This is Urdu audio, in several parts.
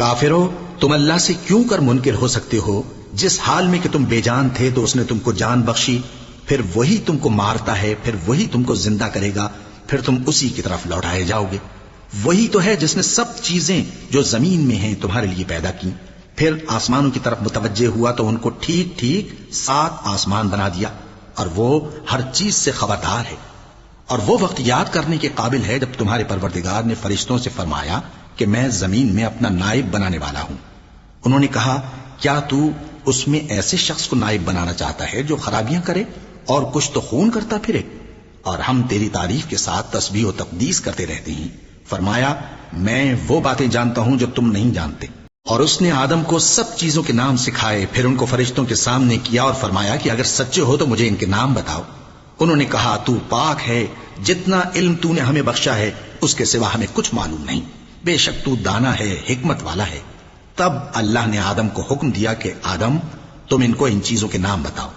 کافرو، تم اللہ سے کیوں کر منکر ہو سکتے ہو؟ جس حال میں کہ تم بے جان تھے تو اس نے تم کو جان بخشی، پھر وہی تم کو مارتا ہے، پھر وہی تم کو زندہ کرے گا، پھر تم اسی کی طرف لوٹائے جاؤ گے۔ وہی تو ہے جس نے سب چیزیں جو زمین میں ہیں تمہارے لیے پیدا کی، پھر آسمانوں کی طرف متوجہ ہوا تو ان کو ٹھیک ٹھیک 7 آسمان بنا دیا، اور وہ ہر چیز سے خبردار ہے۔ اور وہ وقت یاد کرنے کے قابل ہے جب تمہارے پروردگار نے فرشتوں سے فرمایا کہ میں زمین میں اپنا نائب بنانے والا ہوں۔ انہوں نے کہا، کیا تو اس میں ایسے شخص کو نائب بنانا چاہتا ہے جو خرابیاں کرے اور کچھ تو خون کرتا پھرے؟ اور ہم تیری تعریف کے ساتھ تسبیح و تقدیس کرتے رہتے ہیں۔ فرمایا، میں وہ باتیں جانتا ہوں جو تم نہیں جانتے۔ اور اس نے آدم کو سب چیزوں کے نام سکھائے، پھر ان کو فرشتوں کے سامنے کیا اور فرمایا کہ اگر سچے ہو تو مجھے ان کے نام بتاؤ۔ انہوں نے کہا، تو پاک ہے، جتنا علم تو نے ہمیں بخشا ہے اس کے سوا ہمیں کچھ معلوم نہیں، بے شک تو دانا ہے، حکمت والا ہے۔ تب اللہ نے آدم کو حکم دیا کہ آدم، تم ان کو ان چیزوں کے نام بتاؤ۔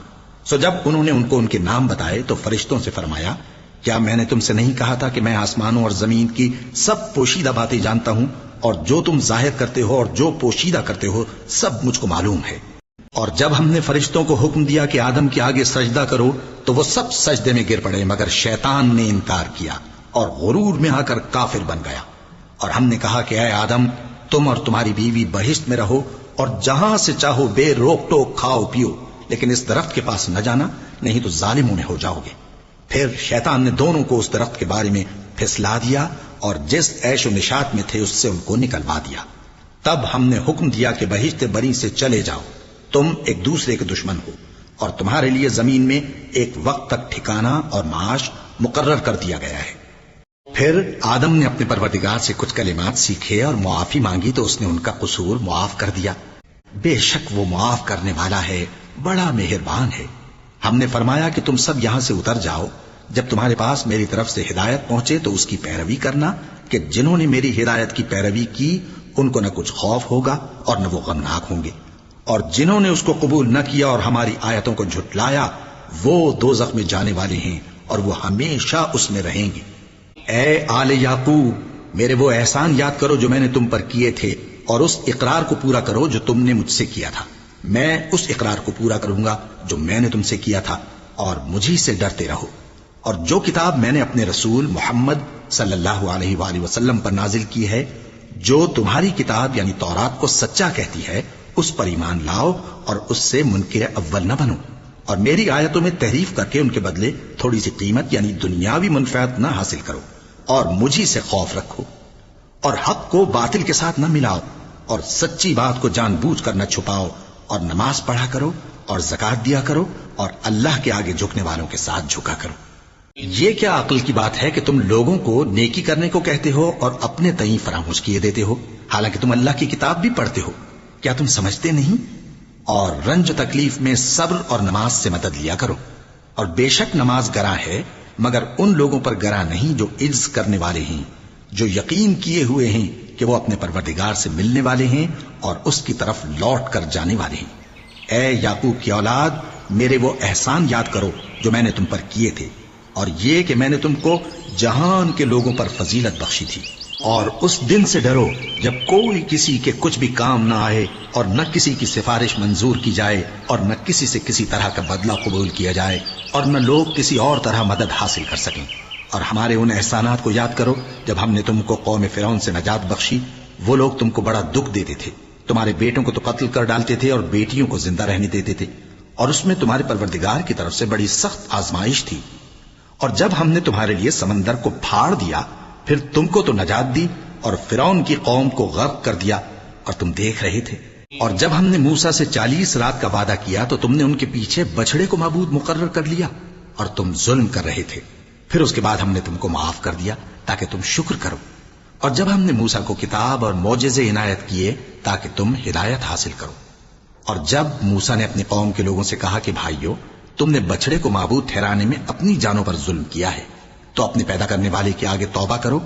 سو جب انہوں نے ان کو ان کے نام بتائے تو فرشتوں سے فرمایا، کیا میں نے تم سے نہیں کہا تھا کہ میں آسمانوں اور زمین کی سب پوشیدہ باتیں جانتا ہوں، اور جو تم ظاہر کرتے ہو اور جو پوشیدہ کرتے ہو سب مجھ کو معلوم ہے۔ اور جب ہم نے فرشتوں کو حکم دیا کہ آدم کے آگے سجدہ کرو تو وہ سب سجدے میں گر پڑے، مگر شیطان نے انکار کیا اور غرور میں آ کر کافر بن گیا۔ اور ہم نے کہا کہ اے آدم، تم اور تمہاری بیوی بہشت میں رہو اور جہاں سے چاہو بے روک ٹوک کھاؤ پیو، لیکن اس درخت کے پاس نہ جانا، نہیں تو ظالموں میں ہو جاؤ گے۔ پھر شیطان نے دونوں کو اس درخت کے بارے میں پھسلا دیا اور جس عیش و نشاط میں تھے اس سے ان کو نکلوا دیا۔ تب ہم نے حکم دیا کہ بہشت بری سے چلے جاؤ، تم ایک دوسرے کے دشمن ہو، اور تمہارے لیے زمین میں ایک وقت تک ٹھکانہ اور معاش مقرر کر دیا گیا ہے۔ پھر آدم نے اپنے پروردگار سے کچھ کلمات سیکھے اور معافی مانگی تو اس نے ان کا قصور معاف کر دیا۔ بے شک وہ معاف کرنے والا ہے، بڑا مہربان ہے۔ ہم نے فرمایا کہ تم سب یہاں سے اتر جاؤ، جب تمہارے پاس میری طرف سے ہدایت پہنچے تو اس کی پیروی کرنا، کہ جنہوں نے میری ہدایت کی پیروی کی ان کو نہ کچھ خوف ہوگا اور نہ وہ غمناک ہوں گے، اور جنہوں نے اس کو قبول نہ کیا اور ہماری آیتوں کو جھٹلایا وہ دوزخ میں جانے والے ہیں اور وہ ہمیشہ اس میں رہیں گے۔ اے آل یعقوب، میرے وہ احسان یاد کرو جو میں نے تم پر کیے تھے، اور اس اقرار کو پورا کرو جو تم نے مجھ سے کیا تھا۔ میں اس اقرار کو پورا کروں گا جو میں نے تم سے کیا تھا، اور مجھی سے ڈرتے رہو۔ اور جو کتاب میں نے اپنے رسول محمد صلی اللہ علیہ وآلہ وسلم پر نازل کی ہے، جو تمہاری کتاب یعنی تورات کو سچا کہتی ہے، اس پر ایمان لاؤ اور اس سے منکر اول نہ بنو، اور میری آیتوں میں تحریف کر کے ان کے بدلے تھوڑی سی قیمت یعنی دنیاوی منفعت نہ حاصل کرو، اور مجھی سے خوف رکھو، اور حق کو باطل کے ساتھ نہ ملاؤ، اور سچی بات کو جان بوجھ کر نہ چھپاؤ، اور نماز پڑھا کرو اور زکات دیا کرو، اور اللہ کے آگے جھکنے والوں کے ساتھ جھکا کرو۔ یہ کیا عقل کی بات ہے کہ تم لوگوں کو نیکی کرنے کو کہتے ہو اور اپنے تئیں فراموش کیے دیتے ہو، حالانکہ تم اللہ کی کتاب بھی پڑھتے ہو؟ کیا تم سمجھتے نہیں؟ اور رنج و تکلیف میں صبر اور نماز سے مدد لیا کرو، اور بے شک نماز گراں ہے، مگر ان لوگوں پر گراں نہیں جو عجز کرنے والے ہیں، جو یقین کیے ہوئے ہیں کہ وہ اپنے پروردگار سے ملنے والے ہیں اور اس کی طرف لوٹ کر جانے والے ہیں۔ اے یعقوب کی اولاد، میرے وہ احسان یاد کرو جو میں نے تم پر کیے تھے، اور یہ کہ میں نے تم کو جہان کے لوگوں پر فضیلت بخشی تھی۔ اور اس دن سے ڈرو جب کوئی کسی کے کچھ بھی کام نہ آئے، اور نہ کسی کی سفارش منظور کی جائے، اور نہ کسی سے کسی طرح کا بدلہ قبول کیا جائے، اور نہ لوگ کسی اور طرح مدد حاصل کر سکیں۔ اور ہمارے ان احسانات کو یاد کرو جب ہم نے تم کو قوم فرعون سے نجات بخشی۔ وہ لوگ تم کو بڑا دکھ دیتے تھے، تمہارے بیٹوں کو تو قتل کر ڈالتے تھے اور بیٹیوں کو زندہ رہنے دیتے تھے، اور اس میں تمہارے پروردگار کی طرف سے بڑی سخت آزمائش تھی۔ اور جب ہم نے تمہارے لیے سمندر کو پھاڑ دیا، پھر تم کو تو نجات دی اور فرعون کی قوم کو غرق کر دیا، اور تم دیکھ رہے تھے۔ اور جب ہم نے موسیٰ سے 40 رات کا وعدہ کیا تو تم نے ان کے پیچھے بچڑے کو معبود مقرر کر لیا، اور تم ظلم کر رہے تھے۔ پھر اس کے بعد ہم نے تم کو معاف کر دیا تاکہ تم شکر کرو۔ اور جب ہم نے موسیٰ کو کتاب اور معجزے عنایت کیے تاکہ تم ہدایت حاصل کرو۔ اور جب موسیٰ نے اپنی قوم کے لوگوں سے کہا کہ بھائیو، تم نے بچڑے کو معبود ٹھہرانے میں اپنی جانوں پر ظلم کیا ہے، تو اپنے پیدا کرنے والے کے آگے توبہ کرو،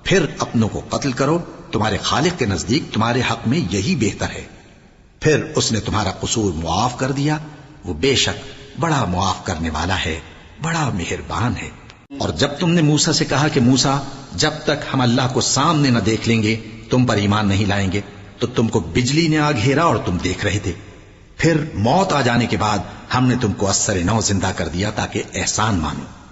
پھر اپنوں کو قتل کرو، تمہارے خالق کے نزدیک تمہارے حق میں یہی بہتر ہے۔ پھر اس نے تمہارا قصور معاف کر دیا، وہ بے شک بڑا معاف کرنے والا ہے، بڑا مہربان ہے۔ اور جب تم نے موسیٰ سے کہا کہ موسیٰ، جب تک ہم اللہ کو سامنے نہ دیکھ لیں گے تم پر ایمان نہیں لائیں گے، تو تم کو بجلی نے آ گھیرا اور تم دیکھ رہے تھے. پھر موت آ جانے کے بعد ہم نے تم کو اثر نو زندہ کر دیا تاکہ احسان مانو.